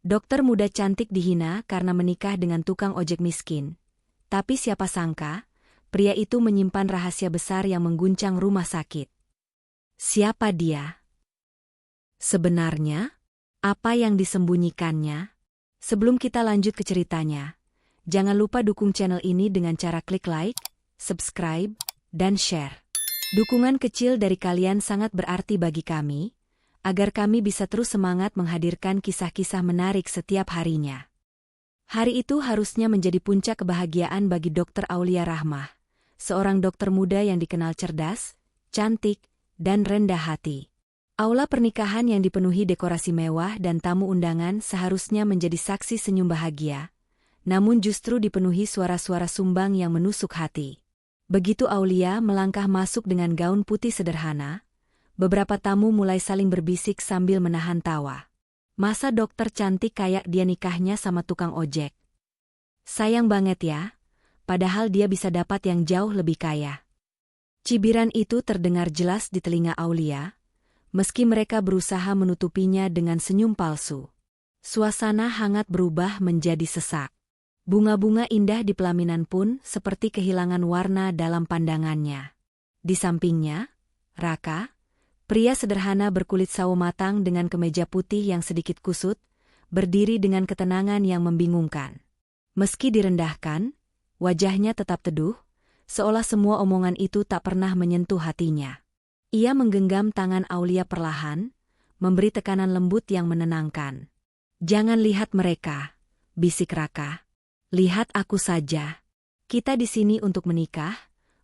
Dokter muda cantik dihina karena menikah dengan tukang ojek miskin. Tapi siapa sangka, pria itu menyimpan rahasia besar yang mengguncang rumah sakit. Siapa dia? Sebenarnya, apa yang disembunyikannya? Sebelum kita lanjut ke ceritanya, jangan lupa dukung channel ini dengan cara klik like, subscribe, dan share. Dukungan kecil dari kalian sangat berarti bagi kami, agar kami bisa terus semangat menghadirkan kisah-kisah menarik setiap harinya. Hari itu harusnya menjadi puncak kebahagiaan bagi Dr. Aulia Rahmah, seorang dokter muda yang dikenal cerdas, cantik, dan rendah hati. Aula pernikahan yang dipenuhi dekorasi mewah dan tamu undangan seharusnya menjadi saksi senyum bahagia, namun justru dipenuhi suara-suara sumbang yang menusuk hati. Begitu Aulia melangkah masuk dengan gaun putih sederhana, beberapa tamu mulai saling berbisik sambil menahan tawa. Masa dokter cantik kayak dia nikahnya sama tukang ojek? Sayang banget ya, padahal dia bisa dapat yang jauh lebih kaya. Cibiran itu terdengar jelas di telinga Aulia, meski mereka berusaha menutupinya dengan senyum palsu. Suasana hangat berubah menjadi sesak. Bunga-bunga indah di pelaminan pun seperti kehilangan warna dalam pandangannya. Di sampingnya, Raka, pria sederhana berkulit sawo matang dengan kemeja putih yang sedikit kusut, berdiri dengan ketenangan yang membingungkan. Meski direndahkan, wajahnya tetap teduh, seolah semua omongan itu tak pernah menyentuh hatinya. Ia menggenggam tangan Aulia perlahan, memberi tekanan lembut yang menenangkan. "Jangan lihat mereka," bisik Raka. "Lihat aku saja. Kita di sini untuk menikah,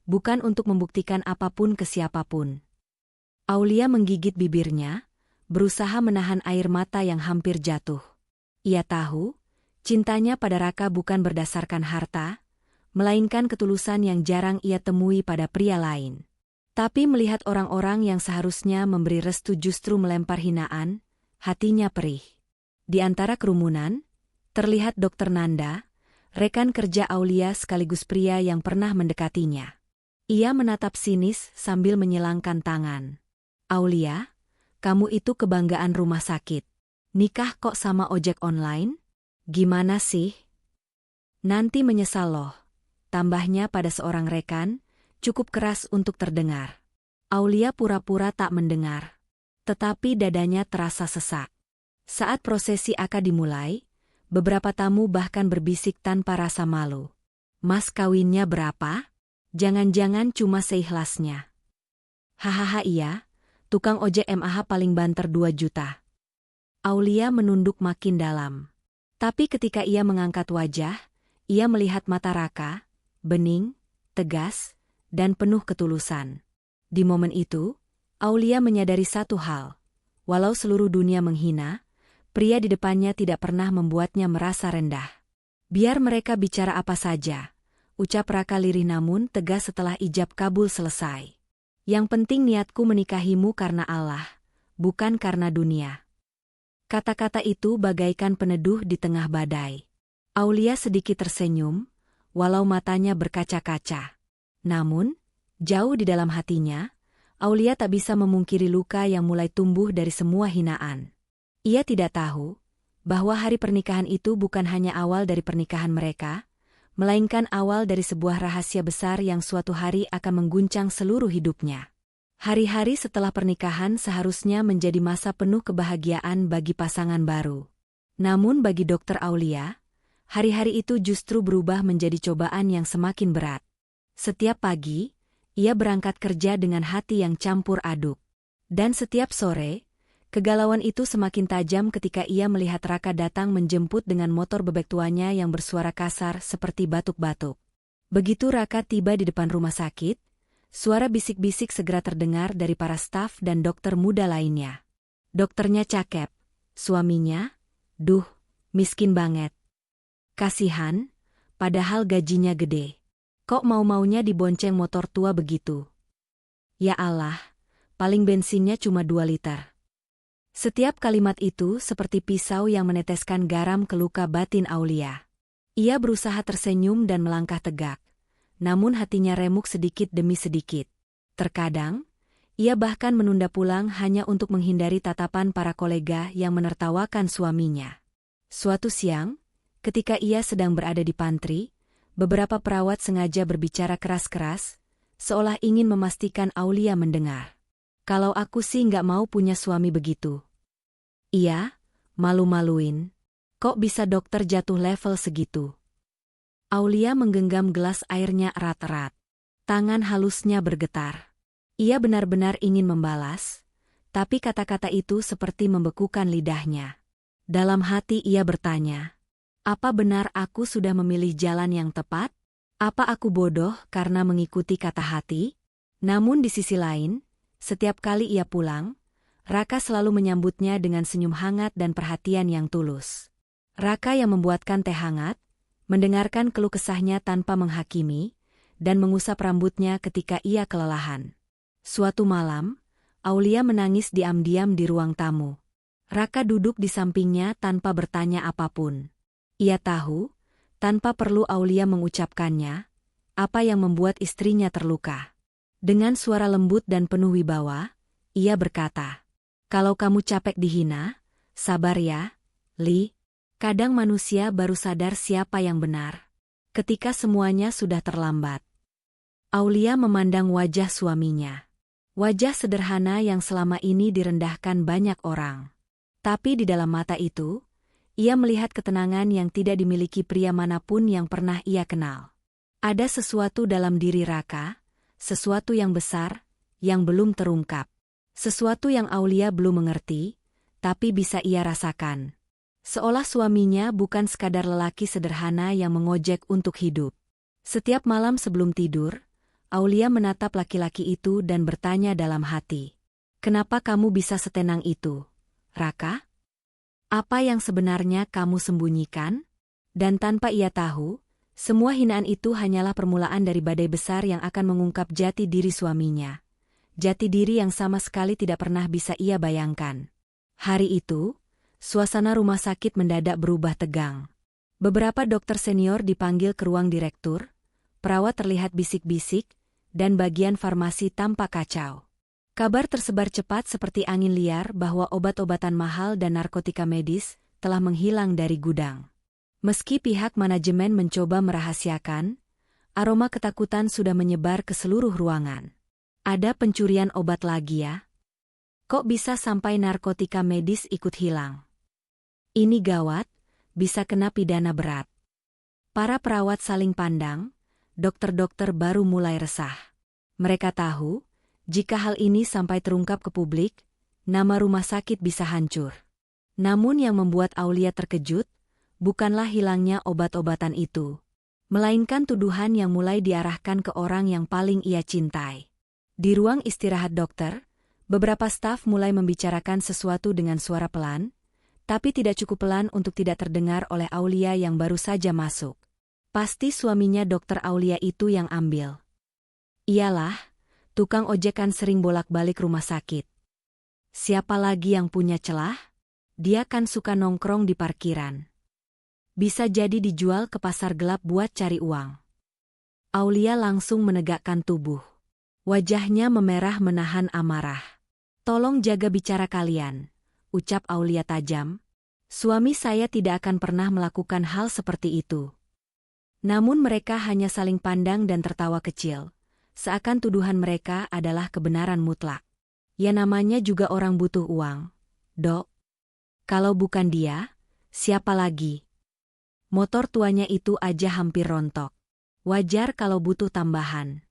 bukan untuk membuktikan apapun ke siapapun." Aulia menggigit bibirnya, berusaha menahan air mata yang hampir jatuh. Ia tahu, cintanya pada Raka bukan berdasarkan harta, melainkan ketulusan yang jarang ia temui pada pria lain. Tapi melihat orang-orang yang seharusnya memberi restu justru melempar hinaan, hatinya perih. Di antara kerumunan, terlihat Dr. Nanda, rekan kerja Aulia sekaligus pria yang pernah mendekatinya. Ia menatap sinis sambil menyilangkan tangan. "Aulia, kamu itu kebanggaan rumah sakit. Nikah kok sama ojek online? Gimana sih?" "Nanti menyesal loh," tambahnya pada seorang rekan, cukup keras untuk terdengar. Aulia pura-pura tak mendengar. Tetapi dadanya terasa sesak. Saat prosesi akad dimulai, beberapa tamu bahkan berbisik tanpa rasa malu. "Mas kawinnya berapa? Jangan-jangan cuma seikhlasnya." "Hahaha iya, tukang ojek MAH paling banter 2 juta. Aulia menunduk makin dalam. Tapi ketika ia mengangkat wajah, ia melihat mata Raka, bening, tegas, dan penuh ketulusan. Di momen itu, Aulia menyadari satu hal. Walau seluruh dunia menghina, pria di depannya tidak pernah membuatnya merasa rendah. "Biar mereka bicara apa saja," ucap Raka lirih namun tegas setelah ijab kabul selesai. "Yang penting niatku menikahimu karena Allah, bukan karena dunia." Kata-kata itu bagaikan peneduh di tengah badai. Aulia sedikit tersenyum, walau matanya berkaca-kaca. Namun, jauh di dalam hatinya, Aulia tak bisa memungkiri luka yang mulai tumbuh dari semua hinaan. Ia tidak tahu bahwa hari pernikahan itu bukan hanya awal dari pernikahan mereka, melainkan awal dari sebuah rahasia besar yang suatu hari akan mengguncang seluruh hidupnya. Hari-hari setelah pernikahan seharusnya menjadi masa penuh kebahagiaan bagi pasangan baru. Namun bagi Dr. Aulia, hari-hari itu justru berubah menjadi cobaan yang semakin berat. Setiap pagi, ia berangkat kerja dengan hati yang campur aduk. Dan setiap sore, kegalauan itu semakin tajam ketika ia melihat Raka datang menjemput dengan motor bebek tuanya yang bersuara kasar seperti batuk-batuk. Begitu Raka tiba di depan rumah sakit, suara bisik-bisik segera terdengar dari para staf dan dokter muda lainnya. "Dokternya cakep, suaminya, duh, miskin banget. Kasihan, padahal gajinya gede. Kok mau-maunya dibonceng motor tua begitu? Ya Allah, paling bensinnya cuma 2 liter." Setiap kalimat itu seperti pisau yang meneteskan garam ke luka batin Aulia. Ia berusaha tersenyum dan melangkah tegak, namun hatinya remuk sedikit demi sedikit. Terkadang, ia bahkan menunda pulang hanya untuk menghindari tatapan para kolega yang menertawakan suaminya. Suatu siang, ketika ia sedang berada di pantry, beberapa perawat sengaja berbicara keras-keras, seolah ingin memastikan Aulia mendengar. Kalau aku sih nggak mau punya suami begitu. Iya, malu-maluin. Kok bisa dokter jatuh level segitu? Aulia menggenggam gelas airnya erat-erat. Tangan halusnya bergetar. Ia benar-benar ingin membalas, tapi kata-kata itu seperti membekukan lidahnya. Dalam hati ia bertanya, apa benar aku sudah memilih jalan yang tepat? Apa aku bodoh karena mengikuti kata hati? Namun di sisi lain, setiap kali ia pulang, Raka selalu menyambutnya dengan senyum hangat dan perhatian yang tulus. Raka yang membuatkan teh hangat, mendengarkan keluh kesahnya tanpa menghakimi, dan mengusap rambutnya ketika ia kelelahan. Suatu malam, Aulia menangis diam-diam di ruang tamu. Raka duduk di sampingnya tanpa bertanya apapun. Ia tahu, tanpa perlu Aulia mengucapkannya, apa yang membuat istrinya terluka. Dengan suara lembut dan penuh wibawa, ia berkata, "Kalau kamu capek dihina, sabar ya, Li. Kadang manusia baru sadar siapa yang benar ketika semuanya sudah terlambat." Aulia memandang wajah suaminya. Wajah sederhana yang selama ini direndahkan banyak orang. Tapi di dalam mata itu, ia melihat ketenangan yang tidak dimiliki pria manapun yang pernah ia kenal. Ada sesuatu dalam diri Raka, sesuatu yang besar, yang belum terungkap. Sesuatu yang Aulia belum mengerti, tapi bisa ia rasakan. Seolah suaminya bukan sekadar lelaki sederhana yang mengojek untuk hidup. Setiap malam sebelum tidur, Aulia menatap laki-laki itu dan bertanya dalam hati, "Kenapa kamu bisa setenang itu, Raka? Apa yang sebenarnya kamu sembunyikan?" Dan tanpa ia tahu, semua hinaan itu hanyalah permulaan dari badai besar yang akan mengungkap jati diri suaminya. Jati diri yang sama sekali tidak pernah bisa ia bayangkan. Hari itu, suasana rumah sakit mendadak berubah tegang. Beberapa dokter senior dipanggil ke ruang direktur, perawat terlihat bisik-bisik, dan bagian farmasi tampak kacau. Kabar tersebar cepat seperti angin liar bahwa obat-obatan mahal dan narkotika medis telah menghilang dari gudang. Meski pihak manajemen mencoba merahasiakan, aroma ketakutan sudah menyebar ke seluruh ruangan. Ada pencurian obat lagi ya? Kok bisa sampai narkotika medis ikut hilang? Ini gawat, bisa kena pidana berat. Para perawat saling pandang, dokter-dokter baru mulai resah. Mereka tahu, jika hal ini sampai terungkap ke publik, nama rumah sakit bisa hancur. Namun yang membuat Aulia terkejut, bukanlah hilangnya obat-obatan itu, melainkan tuduhan yang mulai diarahkan ke orang yang paling ia cintai. Di ruang istirahat dokter, beberapa staf mulai membicarakan sesuatu dengan suara pelan, tapi tidak cukup pelan untuk tidak terdengar oleh Aulia yang baru saja masuk. Pasti suaminya dokter Aulia itu yang ambil. Iyalah, tukang ojekan sering bolak-balik rumah sakit. Siapa lagi yang punya celah? Dia kan suka nongkrong di parkiran. Bisa jadi dijual ke pasar gelap buat cari uang. Aulia langsung menegakkan tubuh. Wajahnya memerah menahan amarah. "Tolong jaga bicara kalian," ucap Aulia tajam. "Suami saya tidak akan pernah melakukan hal seperti itu." Namun mereka hanya saling pandang dan tertawa kecil, seakan tuduhan mereka adalah kebenaran mutlak. Ya namanya juga orang butuh uang, Dok. Kalau bukan dia, siapa lagi? Motor tuanya itu aja hampir rontok. Wajar kalau butuh tambahan.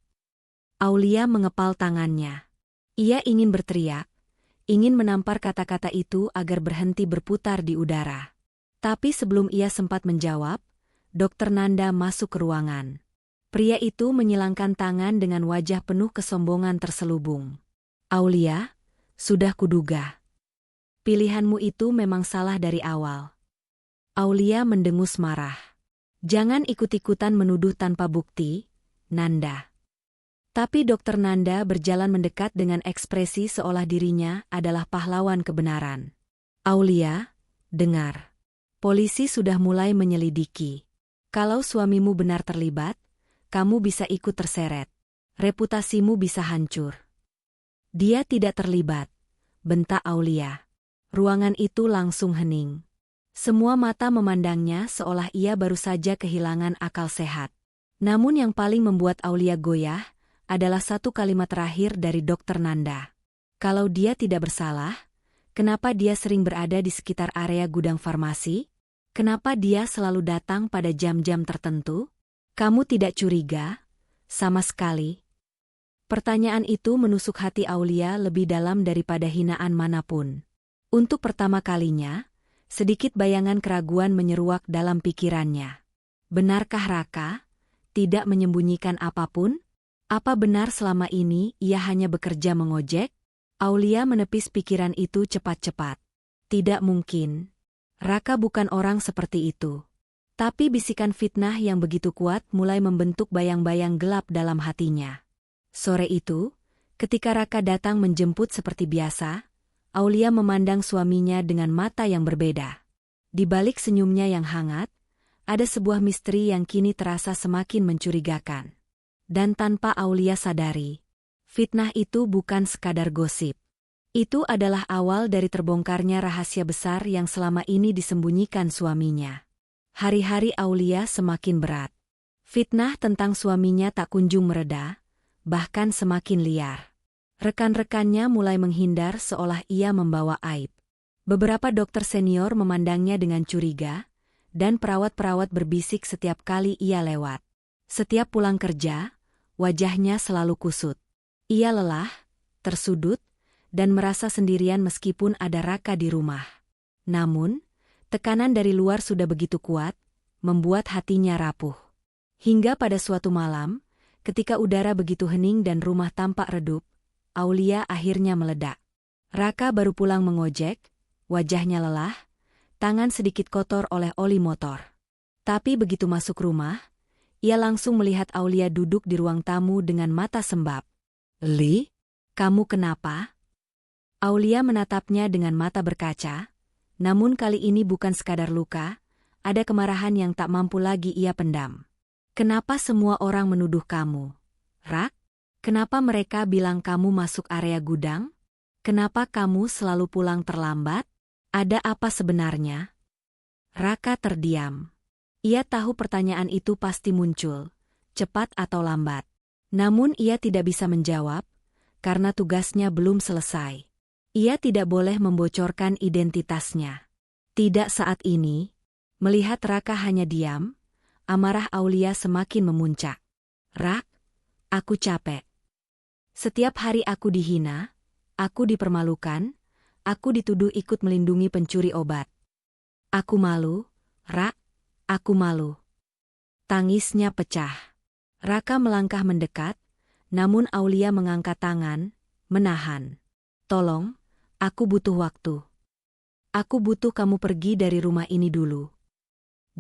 Aulia mengepal tangannya. Ia ingin berteriak, ingin menampar kata-kata itu agar berhenti berputar di udara. Tapi sebelum ia sempat menjawab, Dokter Nanda masuk ke ruangan. Pria itu menyilangkan tangan dengan wajah penuh kesombongan terselubung. "Aulia, sudah kuduga. Pilihanmu itu memang salah dari awal." Aulia mendengus marah. "Jangan ikut-ikutan menuduh tanpa bukti, Nanda." Tapi Dokter Nanda berjalan mendekat dengan ekspresi seolah dirinya adalah pahlawan kebenaran. "Aulia, dengar. Polisi sudah mulai menyelidiki. Kalau suamimu benar terlibat, kamu bisa ikut terseret. Reputasimu bisa hancur." "Dia tidak terlibat," bentak Aulia. Ruangan itu langsung hening. Semua mata memandangnya seolah ia baru saja kehilangan akal sehat. Namun yang paling membuat Aulia goyah adalah satu kalimat terakhir dari Dokter Nanda. Kalau dia tidak bersalah, kenapa dia sering berada di sekitar area gudang farmasi? Kenapa dia selalu datang pada jam-jam tertentu? Kamu tidak curiga? Sama sekali. Pertanyaan itu menusuk hati Aulia lebih dalam daripada hinaan manapun. Untuk pertama kalinya, sedikit bayangan keraguan menyeruak dalam pikirannya. Benarkah Raka tidak menyembunyikan apapun? Apa benar selama ini ia hanya bekerja mengojek? Aulia menepis pikiran itu cepat-cepat. Tidak mungkin. Raka bukan orang seperti itu. Tapi bisikan fitnah yang begitu kuat mulai membentuk bayang-bayang gelap dalam hatinya. Sore itu, ketika Raka datang menjemput seperti biasa, Aulia memandang suaminya dengan mata yang berbeda. Di balik senyumnya yang hangat, ada sebuah misteri yang kini terasa semakin mencurigakan. Dan tanpa Aulia sadari, fitnah itu bukan sekadar gosip. Itu adalah awal dari terbongkarnya rahasia besar yang selama ini disembunyikan suaminya. Hari-hari Aulia semakin berat. Fitnah tentang suaminya tak kunjung mereda, bahkan semakin liar. Rekan-rekannya mulai menghindar seolah ia membawa aib. Beberapa dokter senior memandangnya dengan curiga, dan perawat-perawat berbisik setiap kali ia lewat. Setiap pulang kerja, wajahnya selalu kusut. Ia lelah, tersudut, dan merasa sendirian meskipun ada Raka di rumah. Namun, tekanan dari luar sudah begitu kuat, membuat hatinya rapuh. Hingga pada suatu malam, ketika udara begitu hening dan rumah tampak redup, Aulia akhirnya meledak. Raka baru pulang mengojek, wajahnya lelah, tangan sedikit kotor oleh oli motor. Tapi begitu masuk rumah, ia langsung melihat Aulia duduk di ruang tamu dengan mata sembab. "Li, kamu kenapa?" Aulia menatapnya dengan mata berkaca, namun kali ini bukan sekadar luka, ada kemarahan yang tak mampu lagi ia pendam. "Kenapa semua orang menuduh kamu, Rak? Kenapa mereka bilang kamu masuk area gudang? Kenapa kamu selalu pulang terlambat? Ada apa sebenarnya?" Raka terdiam. Ia tahu pertanyaan itu pasti muncul, cepat atau lambat. Namun ia tidak bisa menjawab, karena tugasnya belum selesai. Ia tidak boleh membocorkan identitasnya. Tidak saat ini. Melihat Raka hanya diam, amarah Aulia semakin memuncak. "Rak, aku capek. Setiap hari aku dihina, aku dipermalukan, aku dituduh ikut melindungi pencuri obat. Aku malu, Rak, aku malu." Tangisnya pecah. Raka melangkah mendekat, namun Aulia mengangkat tangan, menahan. "Tolong, aku butuh waktu. Aku butuh kamu pergi dari rumah ini dulu."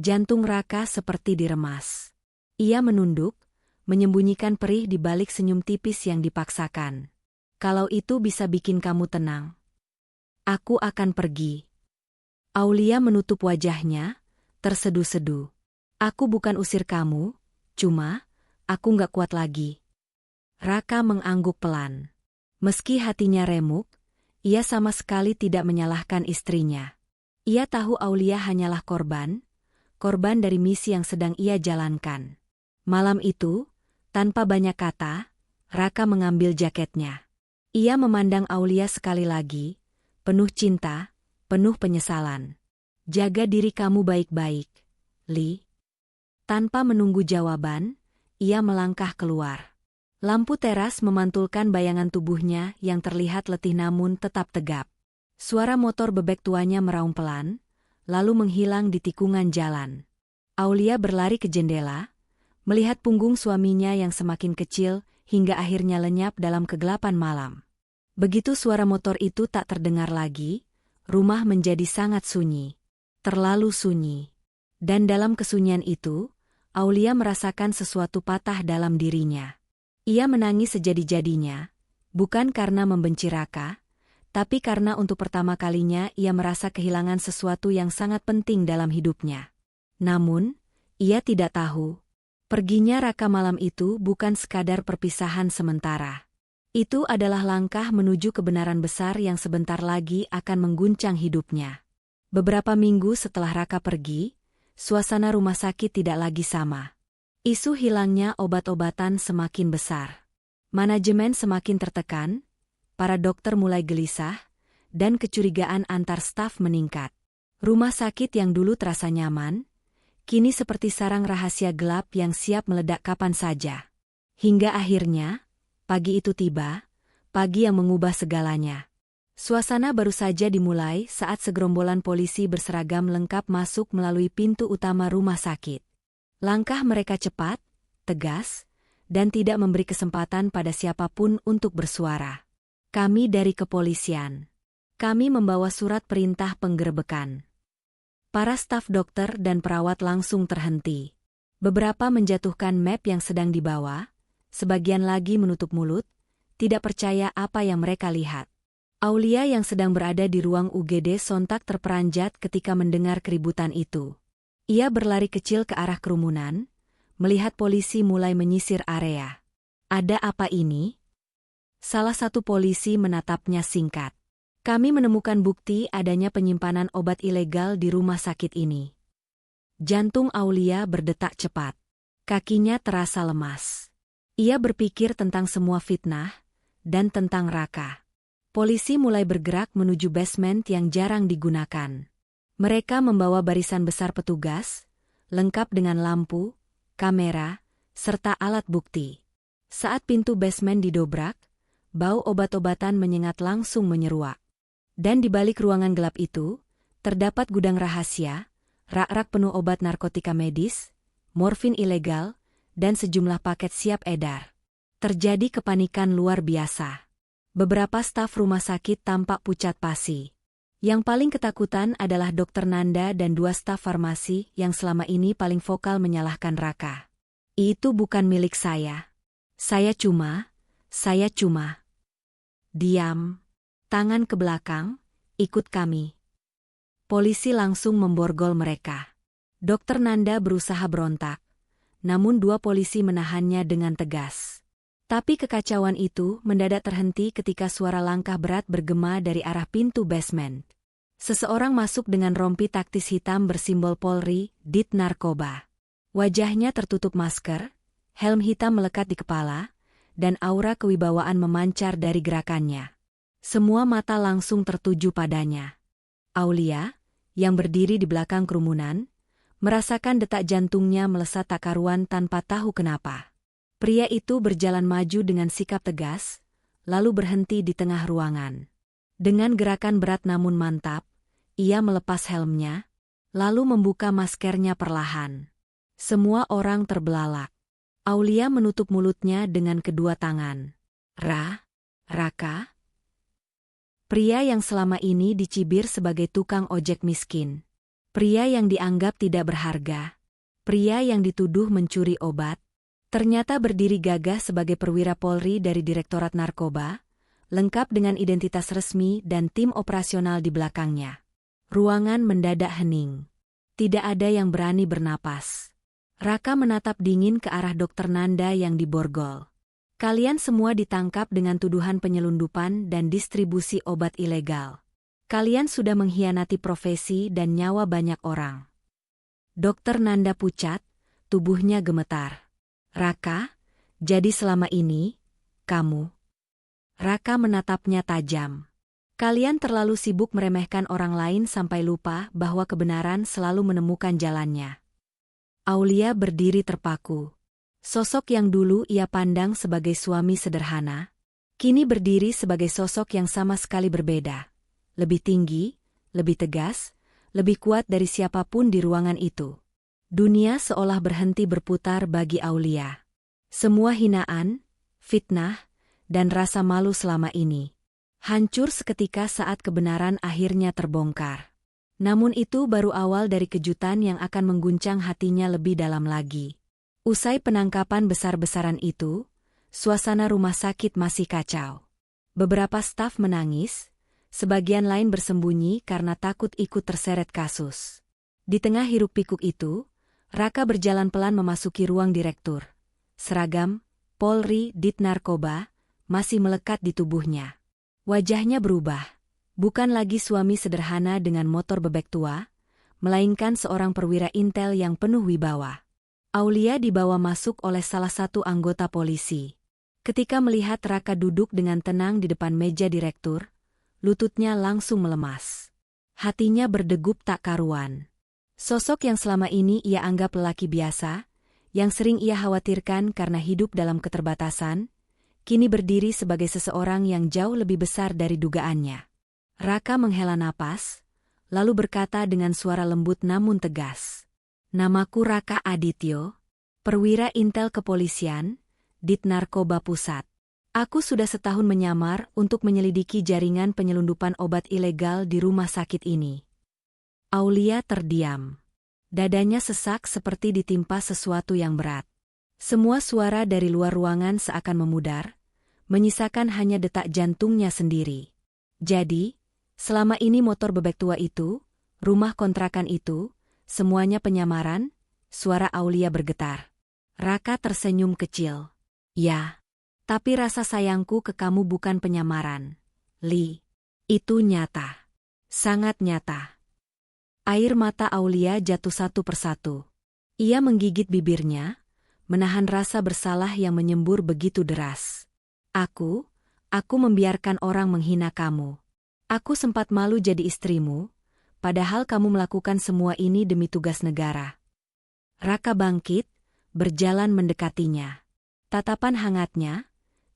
Jantung Raka seperti diremas. Ia menunduk, menyembunyikan perih di balik senyum tipis yang dipaksakan. "Kalau itu bisa bikin kamu tenang, aku akan pergi." Aulia menutup wajahnya, terseduh-seduh. "Aku bukan usir kamu, cuma aku nggak kuat lagi." Raka mengangguk pelan. Meski hatinya remuk, ia sama sekali tidak menyalahkan istrinya. Ia tahu Aulia hanyalah korban dari misi yang sedang ia jalankan. Malam itu, tanpa banyak kata, Raka mengambil jaketnya. Ia memandang Aulia sekali lagi, penuh cinta, penuh penyesalan. "Jaga diri kamu baik-baik, Li." Tanpa menunggu jawaban, ia melangkah keluar. Lampu teras memantulkan bayangan tubuhnya yang terlihat letih namun tetap tegap. Suara motor bebek tuanya meraung pelan, lalu menghilang di tikungan jalan. Aulia berlari ke jendela, melihat punggung suaminya yang semakin kecil hingga akhirnya lenyap dalam kegelapan malam. Begitu suara motor itu tak terdengar lagi, rumah menjadi sangat sunyi. Terlalu sunyi. Dan dalam kesunyian itu, Aulia merasakan sesuatu patah dalam dirinya. Ia menangis sejadi-jadinya, bukan karena membenci Raka, tapi karena untuk pertama kalinya ia merasa kehilangan sesuatu yang sangat penting dalam hidupnya. Namun, ia tidak tahu, perginya Raka malam itu bukan sekadar perpisahan sementara. Itu adalah langkah menuju kebenaran besar yang sebentar lagi akan mengguncang hidupnya. Beberapa minggu setelah Raka pergi, suasana rumah sakit tidak lagi sama. Isu hilangnya obat-obatan semakin besar. Manajemen semakin tertekan, para dokter mulai gelisah, dan kecurigaan antar staf meningkat. Rumah sakit yang dulu terasa nyaman, kini seperti sarang rahasia gelap yang siap meledak kapan saja. Hingga akhirnya, pagi itu tiba, pagi yang mengubah segalanya. Suasana baru saja dimulai saat segerombolan polisi berseragam lengkap masuk melalui pintu utama rumah sakit. Langkah mereka cepat, tegas, dan tidak memberi kesempatan pada siapapun untuk bersuara. Kami dari kepolisian. Kami membawa surat perintah penggerebekan. Para staf dokter dan perawat langsung terhenti. Beberapa menjatuhkan map yang sedang dibawa, sebagian lagi menutup mulut, tidak percaya apa yang mereka lihat. Aulia yang sedang berada di ruang UGD sontak terperanjat ketika mendengar keributan itu. Ia berlari kecil ke arah kerumunan, melihat polisi mulai menyisir area. Ada apa ini? Salah satu polisi menatapnya singkat. Kami menemukan bukti adanya penyimpanan obat ilegal di rumah sakit ini. Jantung Aulia berdetak cepat. Kakinya terasa lemas. Ia berpikir tentang semua fitnah, dan tentang Raka. Polisi mulai bergerak menuju basement yang jarang digunakan. Mereka membawa barisan besar petugas, lengkap dengan lampu, kamera, serta alat bukti. Saat pintu basement didobrak, bau obat-obatan menyengat langsung menyeruak. Dan di balik ruangan gelap itu, terdapat gudang rahasia, rak-rak penuh obat narkotika medis, morfin ilegal, dan sejumlah paket siap edar. Terjadi kepanikan luar biasa. Beberapa staf rumah sakit tampak pucat pasi. Yang paling ketakutan adalah Dr. Nanda dan 2 staf farmasi yang selama ini paling vokal menyalahkan Raka. Itu bukan milik saya. Saya cuma. Diam. Tangan ke belakang, ikut kami. Polisi langsung memborgol mereka. Dr. Nanda berusaha berontak, namun 2 polisi menahannya dengan tegas. Tapi kekacauan itu mendadak terhenti ketika suara langkah berat bergema dari arah pintu basement. Seseorang masuk dengan rompi taktis hitam bersimbol Polri, Dit Narkoba. Wajahnya tertutup masker, helm hitam melekat di kepala, dan aura kewibawaan memancar dari gerakannya. Semua mata langsung tertuju padanya. Aulia, yang berdiri di belakang kerumunan, merasakan detak jantungnya melesat tak karuan tanpa tahu kenapa. Pria itu berjalan maju dengan sikap tegas, lalu berhenti di tengah ruangan. Dengan gerakan berat namun mantap, ia melepas helmnya, lalu membuka maskernya perlahan. Semua orang terbelalak. Aulia menutup mulutnya dengan kedua tangan. Raka? Pria yang selama ini dicibir sebagai tukang ojek miskin. Pria yang dianggap tidak berharga. Pria yang dituduh mencuri obat. Ternyata berdiri gagah sebagai perwira Polri dari Direktorat Narkoba, lengkap dengan identitas resmi dan tim operasional di belakangnya. Ruangan mendadak hening. Tidak ada yang berani bernapas. Raka menatap dingin ke arah Dr. Nanda yang diborgol. Kalian semua ditangkap dengan tuduhan penyelundupan dan distribusi obat ilegal. Kalian sudah mengkhianati profesi dan nyawa banyak orang. Dr. Nanda pucat, tubuhnya gemetar. Raka, jadi selama ini, kamu. Raka menatapnya tajam. Kalian terlalu sibuk meremehkan orang lain sampai lupa bahwa kebenaran selalu menemukan jalannya. Aulia berdiri terpaku. Sosok yang dulu ia pandang sebagai suami sederhana, kini berdiri sebagai sosok yang sama sekali berbeda. Lebih tinggi, lebih tegas, lebih kuat dari siapapun di ruangan itu. Dunia seolah berhenti berputar bagi Aulia. Semua hinaan, fitnah, dan rasa malu selama ini hancur seketika saat kebenaran akhirnya terbongkar. Namun itu baru awal dari kejutan yang akan mengguncang hatinya lebih dalam lagi. Usai penangkapan besar-besaran itu, suasana rumah sakit masih kacau. Beberapa staf menangis, sebagian lain bersembunyi karena takut ikut terseret kasus. Di tengah hiruk-pikuk itu, Raka berjalan pelan memasuki ruang direktur. Seragam, Polri, Dit Narkoba, masih melekat di tubuhnya. Wajahnya berubah. Bukan lagi suami sederhana dengan motor bebek tua, melainkan seorang perwira intel yang penuh wibawa. Aulia dibawa masuk oleh salah satu anggota polisi. Ketika melihat Raka duduk dengan tenang di depan meja direktur, lututnya langsung melemas. Hatinya berdegup tak karuan. Sosok yang selama ini ia anggap lelaki biasa, yang sering ia khawatirkan karena hidup dalam keterbatasan, kini berdiri sebagai seseorang yang jauh lebih besar dari dugaannya. Raka menghela napas, lalu berkata dengan suara lembut namun tegas. Namaku Raka Adityo, perwira intel kepolisian, Dit Narkoba Pusat. Aku sudah setahun menyamar untuk menyelidiki jaringan penyelundupan obat ilegal di rumah sakit ini. Aulia terdiam. Dadanya sesak seperti ditimpa sesuatu yang berat. Semua suara dari luar ruangan seakan memudar, menyisakan hanya detak jantungnya sendiri. Jadi, selama ini motor bebek tua itu, rumah kontrakan itu, semuanya penyamaran, suara Aulia bergetar. Raka tersenyum kecil. Ya, tapi rasa sayangku ke kamu bukan penyamaran, Li. Itu nyata. Sangat nyata. Air mata Aulia jatuh satu persatu. Ia menggigit bibirnya, menahan rasa bersalah yang menyembur begitu deras. Aku membiarkan orang menghina kamu. Aku sempat malu jadi istrimu, padahal kamu melakukan semua ini demi tugas negara. Raka bangkit, berjalan mendekatinya. Tatapan hangatnya,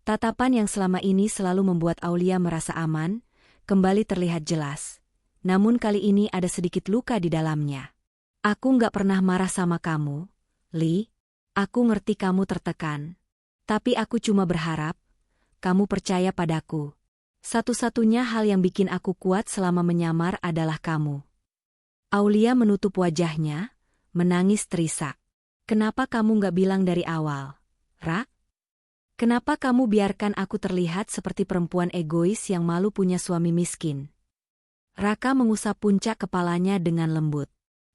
tatapan yang selama ini selalu membuat Aulia merasa aman, kembali terlihat jelas. Namun kali ini ada sedikit luka di dalamnya. Aku nggak pernah marah sama kamu, Li. Aku ngerti kamu tertekan. Tapi aku cuma berharap kamu percaya padaku. Satu-satunya hal yang bikin aku kuat selama menyamar adalah kamu. Aulia menutup wajahnya, menangis terisak. Kenapa kamu nggak bilang dari awal, Rak? Kenapa kamu biarkan aku terlihat seperti perempuan egois yang malu punya suami miskin? Raka mengusap puncak kepalanya dengan lembut.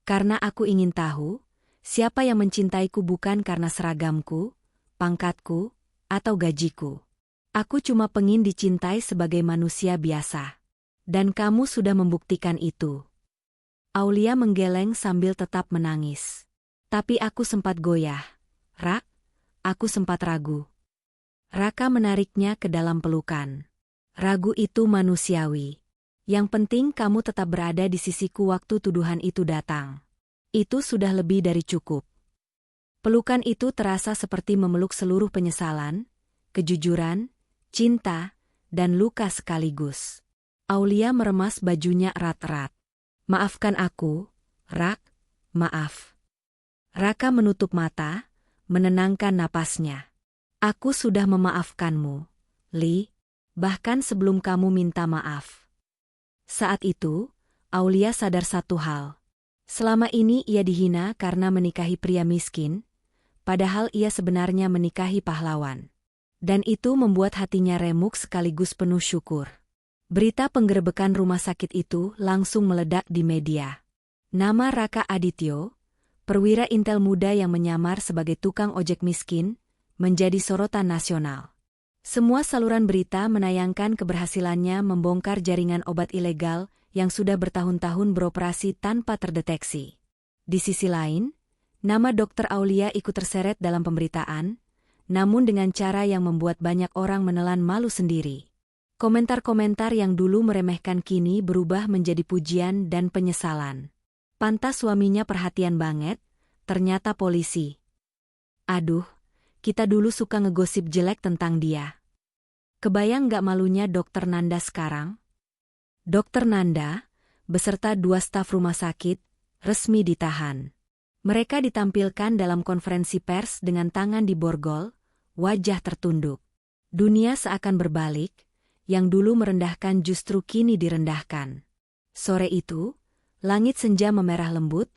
Karena aku ingin tahu, siapa yang mencintaiku bukan karena seragamku, pangkatku, atau gajiku. Aku cuma pengin dicintai sebagai manusia biasa. Dan kamu sudah membuktikan itu. Aulia menggeleng sambil tetap menangis. Tapi aku sempat goyah. Rak, aku sempat ragu. Raka menariknya ke dalam pelukan. Ragu itu manusiawi. Yang penting kamu tetap berada di sisiku waktu tuduhan itu datang. Itu sudah lebih dari cukup. Pelukan itu terasa seperti memeluk seluruh penyesalan, kejujuran, cinta, dan luka sekaligus. Aulia meremas bajunya erat-erat. Maafkan aku, Rak, maaf. Raka menutup mata, menenangkan napasnya. Aku sudah memaafkanmu, Li, bahkan sebelum kamu minta maaf. Saat itu, Aulia sadar satu hal. Selama ini ia dihina karena menikahi pria miskin, padahal ia sebenarnya menikahi pahlawan. Dan itu membuat hatinya remuk sekaligus penuh syukur. Berita penggerebekan rumah sakit itu langsung meledak di media. Nama Raka Adityo, perwira intel muda yang menyamar sebagai tukang ojek miskin, menjadi sorotan nasional. Semua saluran berita menayangkan keberhasilannya membongkar jaringan obat ilegal yang sudah bertahun-tahun beroperasi tanpa terdeteksi. Di sisi lain, nama Dr. Aulia ikut terseret dalam pemberitaan, namun dengan cara yang membuat banyak orang menelan malu sendiri. Komentar-komentar yang dulu meremehkan kini berubah menjadi pujian dan penyesalan. Pantas suaminya perhatian banget, ternyata polisi. Aduh, kita dulu suka ngegosip jelek tentang dia. Kebayang gak malunya Dr. Nanda sekarang? Dr. Nanda, beserta 2 staf rumah sakit, resmi ditahan. Mereka ditampilkan dalam konferensi pers dengan tangan di borgol, wajah tertunduk. Dunia seakan berbalik, yang dulu merendahkan justru kini direndahkan. Sore itu, langit senja memerah lembut,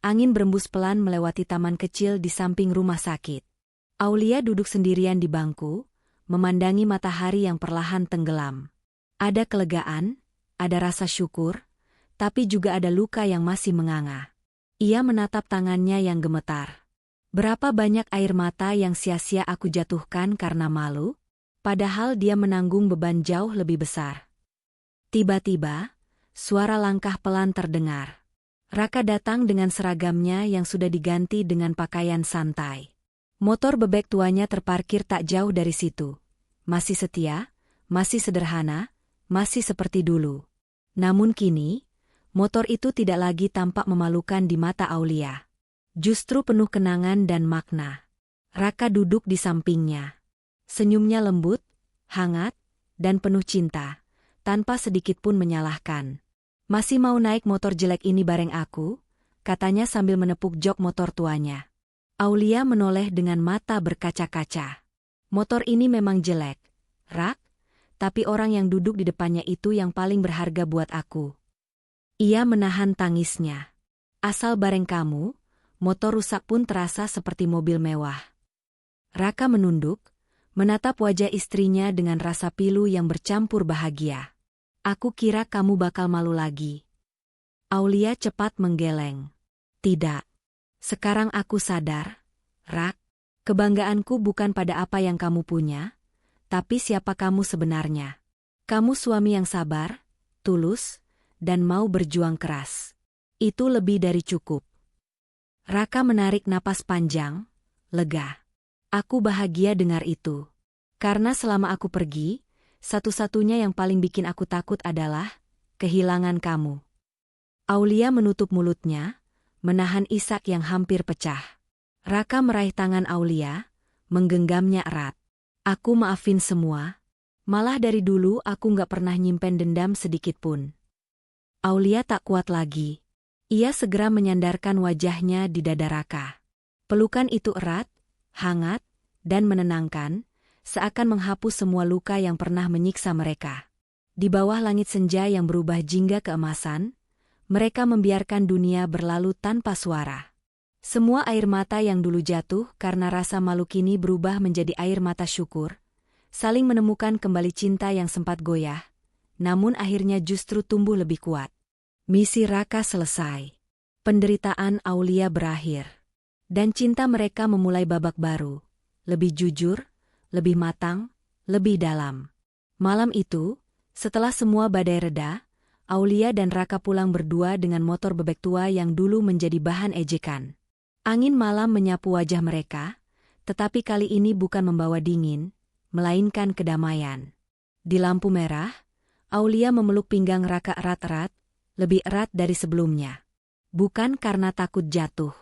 angin berembus pelan melewati taman kecil di samping rumah sakit. Aulia duduk sendirian di bangku, memandangi matahari yang perlahan tenggelam. Ada kelegaan, ada rasa syukur, tapi juga ada luka yang masih menganga. Ia menatap tangannya yang gemetar. Berapa banyak air mata yang sia-sia aku jatuhkan karena malu, padahal dia menanggung beban jauh lebih besar. Tiba-tiba, suara langkah pelan terdengar. Raka datang dengan seragamnya yang sudah diganti dengan pakaian santai. Motor bebek tuanya terparkir tak jauh dari situ. Masih setia, masih sederhana, masih seperti dulu. Namun kini, motor itu tidak lagi tampak memalukan di mata Aulia. Justru penuh kenangan dan makna. Raka duduk di sampingnya. Senyumnya lembut, hangat, dan penuh cinta, tanpa sedikit pun menyalahkan. "Masih mau naik motor jelek ini bareng aku?" katanya sambil menepuk jok motor tuanya. Aulia menoleh dengan mata berkaca-kaca. "Motor ini memang jelek, Rak, tapi orang yang duduk di depannya itu yang paling berharga buat aku." Ia menahan tangisnya. "Asal bareng kamu, motor rusak pun terasa seperti mobil mewah." Raka menunduk, menatap wajah istrinya dengan rasa pilu yang bercampur bahagia. "Aku kira kamu bakal malu lagi." Aulia cepat menggeleng. "Tidak. Sekarang aku sadar, Rak, kebanggaanku bukan pada apa yang kamu punya, tapi siapa kamu sebenarnya. Kamu suami yang sabar, tulus, dan mau berjuang keras. Itu lebih dari cukup." Raka menarik napas panjang, lega. "Aku bahagia dengar itu. Karena selama aku pergi, satu-satunya yang paling bikin aku takut adalah kehilangan kamu." Aulia menutup mulutnya, menahan isak yang hampir pecah. Raka meraih tangan Aulia, menggenggamnya erat. "Aku maafin semua. Malah dari dulu aku nggak pernah nyimpen dendam sedikit pun." Aulia tak kuat lagi. Ia segera menyandarkan wajahnya di dada Raka. Pelukan itu erat, hangat, dan menenangkan, seakan menghapus semua luka yang pernah menyiksa mereka. Di bawah langit senja yang berubah jingga keemasan, mereka membiarkan dunia berlalu tanpa suara. Semua air mata yang dulu jatuh karena rasa malu kini berubah menjadi air mata syukur, saling menemukan kembali cinta yang sempat goyah, namun akhirnya justru tumbuh lebih kuat. Misi Raka selesai. Penderitaan Aulia berakhir. Dan cinta mereka memulai babak baru. Lebih jujur, lebih matang, lebih dalam. Malam itu, setelah semua badai reda, Aulia dan Raka pulang berdua dengan motor bebek tua yang dulu menjadi bahan ejekan. Angin malam menyapu wajah mereka, tetapi kali ini bukan membawa dingin, melainkan kedamaian. Di lampu merah, Aulia memeluk pinggang Raka erat-erat, lebih erat dari sebelumnya. Bukan karena takut jatuh,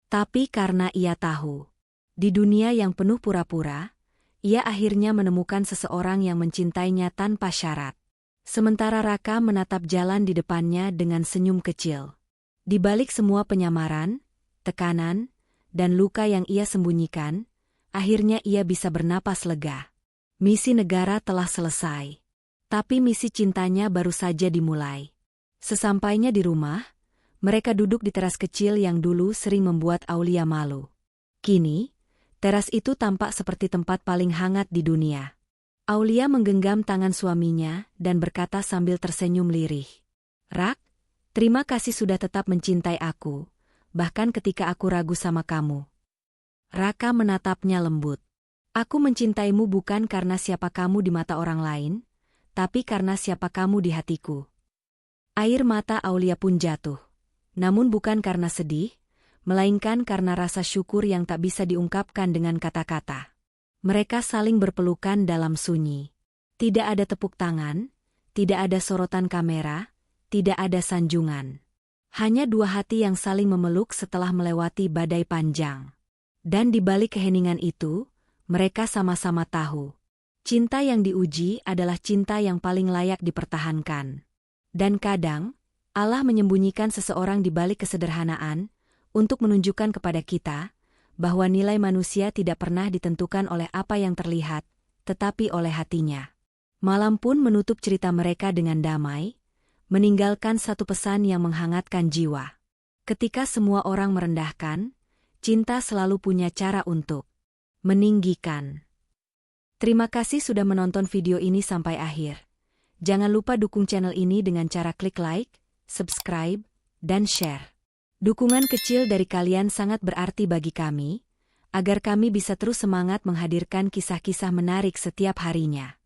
tapi karena ia tahu. Di dunia yang penuh pura-pura, ia akhirnya menemukan seseorang yang mencintainya tanpa syarat. Sementara Raka menatap jalan di depannya dengan senyum kecil. Di balik semua penyamaran, tekanan, dan luka yang ia sembunyikan, akhirnya ia bisa bernapas lega. Misi negara telah selesai. Tapi misi cintanya baru saja dimulai. Sesampainya di rumah, mereka duduk di teras kecil yang dulu sering membuat Aulia malu. Kini, teras itu tampak seperti tempat paling hangat di dunia. Aulia menggenggam tangan suaminya dan berkata sambil tersenyum lirih. "Rak, terima kasih sudah tetap mencintai aku, bahkan ketika aku ragu sama kamu." Raka menatapnya lembut. "Aku mencintaimu bukan karena siapa kamu di mata orang lain, tapi karena siapa kamu di hatiku." Air mata Aulia pun jatuh. Namun bukan karena sedih, melainkan karena rasa syukur yang tak bisa diungkapkan dengan kata-kata. Mereka saling berpelukan dalam sunyi. Tidak ada tepuk tangan, tidak ada sorotan kamera, tidak ada sanjungan. Hanya dua hati yang saling memeluk setelah melewati badai panjang. Dan di balik keheningan itu, mereka sama-sama tahu. Cinta yang diuji adalah cinta yang paling layak dipertahankan. Dan kadang, Allah menyembunyikan seseorang di balik kesederhanaan, untuk menunjukkan kepada kita, bahwa nilai manusia tidak pernah ditentukan oleh apa yang terlihat, tetapi oleh hatinya. Malam pun menutup cerita mereka dengan damai, meninggalkan satu pesan yang menghangatkan jiwa. Ketika semua orang merendahkan, cinta selalu punya cara untuk meninggikan. Terima kasih sudah menonton video ini sampai akhir. Jangan lupa dukung channel ini dengan cara klik like, subscribe, dan share. Dukungan kecil dari kalian sangat berarti bagi kami, agar kami bisa terus semangat menghadirkan kisah-kisah menarik setiap harinya.